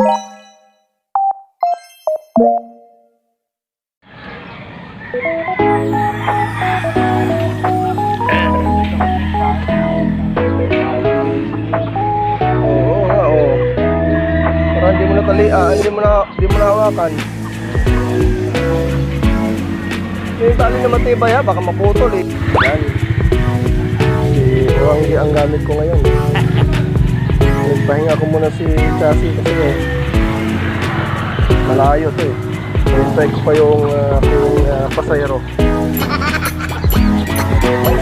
Oo nga, oo. Parang hindi mo na hawakan. Yung tali na matibay ha, baka maputol eh. Yan. Si Oranggi ang gamit ko ngayon. Nagpahinga ko muna si Chassis kasi malayo to eh. Hintay ko pa yung aking pasayero. Tay.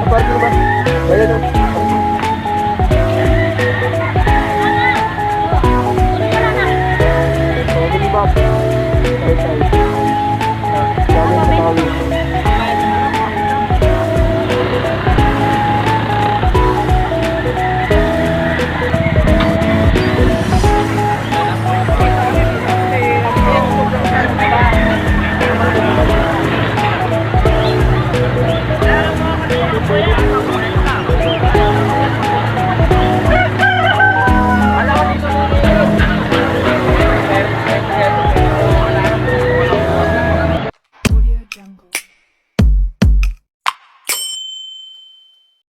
Apa itu, Bang?